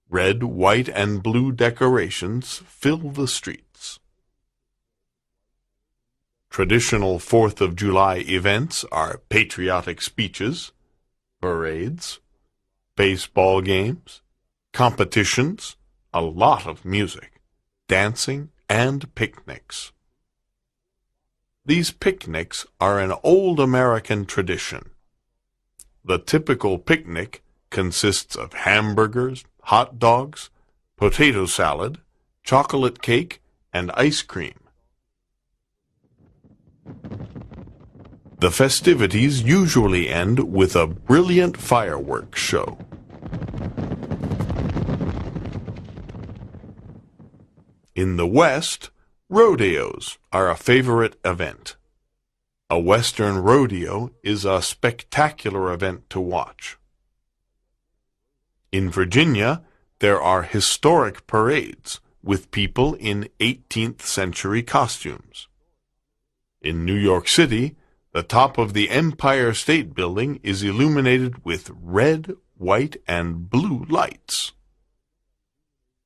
Red, white, and blue decorations fill the streets. Traditional 4th of July events are patriotic speeches, parades, baseball games, competitions, a lot of music, dancing, and picnics. These picnics are an old American tradition. The typical picnic consists of hamburgers, hot dogs, potato salad, chocolate cake, and ice cream. The festivities usually end with a brilliant fireworks show. In the West, rodeos are a favorite event. A Western rodeo is a spectacular event to watch. In Virginia, there are historic parades with people in 18th century costumes. In New York City, The top of the Empire State Building is illuminated with red, white, and blue lights.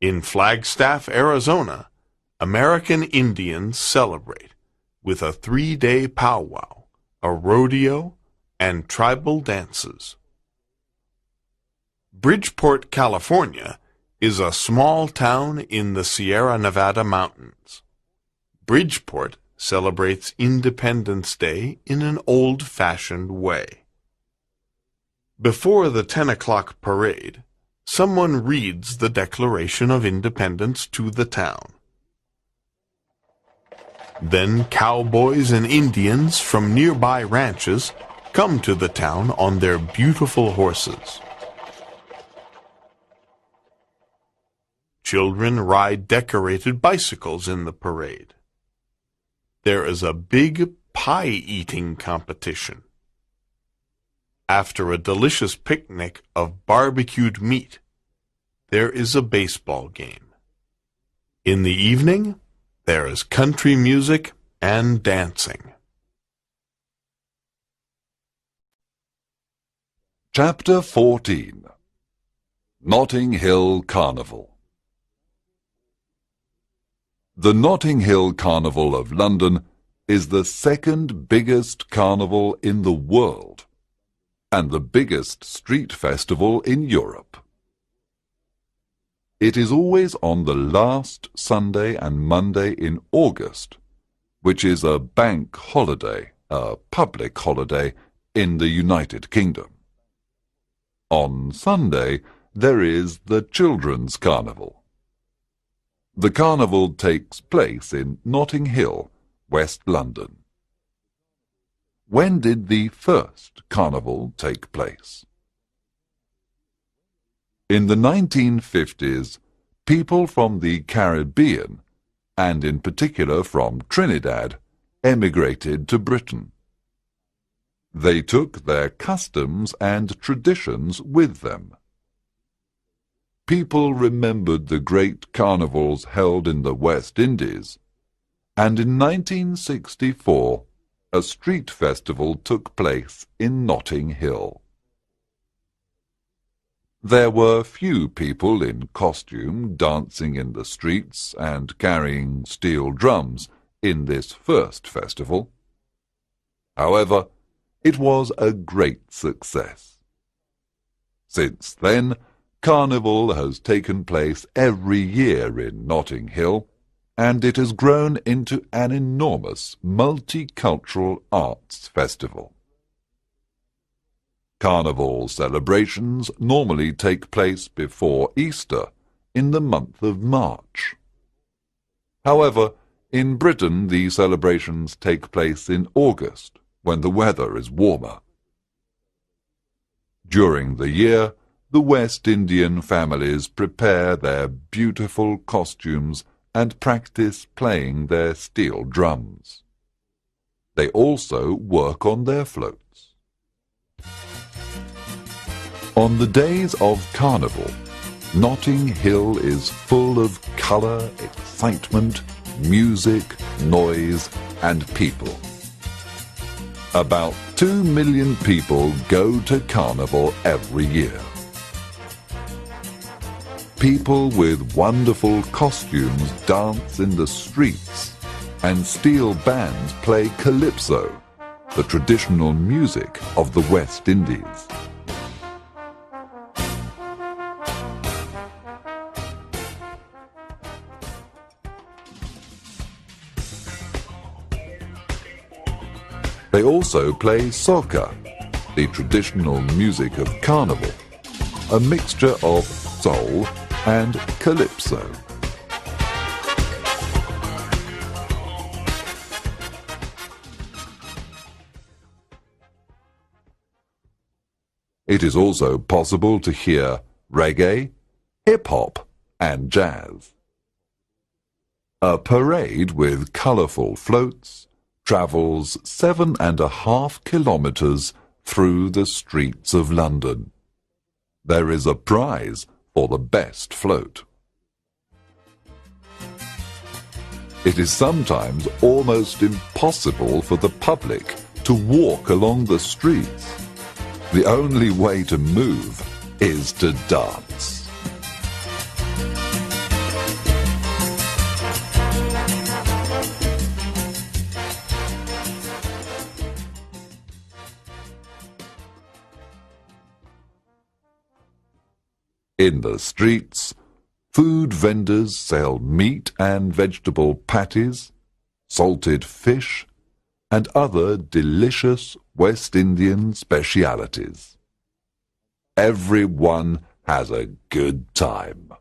In Flagstaff, Arizona, American Indians celebrate with a 3-day powwow, a rodeo, and tribal dances. Bridgeport, California, is a small town in the Sierra Nevada mountains. Bridgeport celebrates Independence Day in an old-fashioned way. Before the 10 o'clock parade, someone reads the Declaration of Independence to the town. Then cowboys and Indians from nearby ranches come to the town on their beautiful horses. Children ride decorated bicycles in the parade. There is a big pie-eating competition. After a delicious picnic of barbecued meat, there is a baseball game. In the evening, there is country music and dancing. Chapter 14. Notting Hill Carnival. The Notting Hill Carnival of London is the second biggest carnival in the world and the biggest street festival in Europe. It is always on the last Sunday and Monday in August, which is a bank holiday, a public holiday in the United Kingdom. On Sunday, there is the Children's Carnival. The carnival takes place in Notting Hill, West London. When did the first carnival take place? In the 1950s, people from the Caribbean, and in particular from Trinidad, emigrated to Britain. They took their customs and traditions with them. People remembered the great carnivals held in the West Indies, and in 1964 a street festival took place in Notting Hill. There were few people in costume dancing in the streets and carrying steel drums in this first festival. However, it was a great success. Since then, Carnival has taken place every year in Notting Hill, and it has grown into an enormous multicultural arts festival. Carnival celebrations normally take place before Easter in the month of March. However, in Britain the celebrations take place in August, when the weather is warmer. During the year, the West Indian families prepare their beautiful costumes and practice playing their steel drums. They also work on their floats. On the days of Carnival, Notting Hill is full of colour, excitement, music, noise, and people. About 2 million people go to Carnival every year. People with wonderful costumes dance in the streets, and steel bands play calypso, the traditional music of the West Indies. They also play soca, the traditional music of Carnival, a mixture of soul and calypso. It is also possible to hear reggae, hip-hop, and jazz. A parade with colourful floats travels 7.5 kilometres through the streets of London. There is a prize for the best float. It is sometimes almost impossible for the public to walk along the streets. The only way to move is to dance. In the streets, food vendors sell meat and vegetable patties, salted fish, and other delicious West Indian specialities. Everyone has a good time.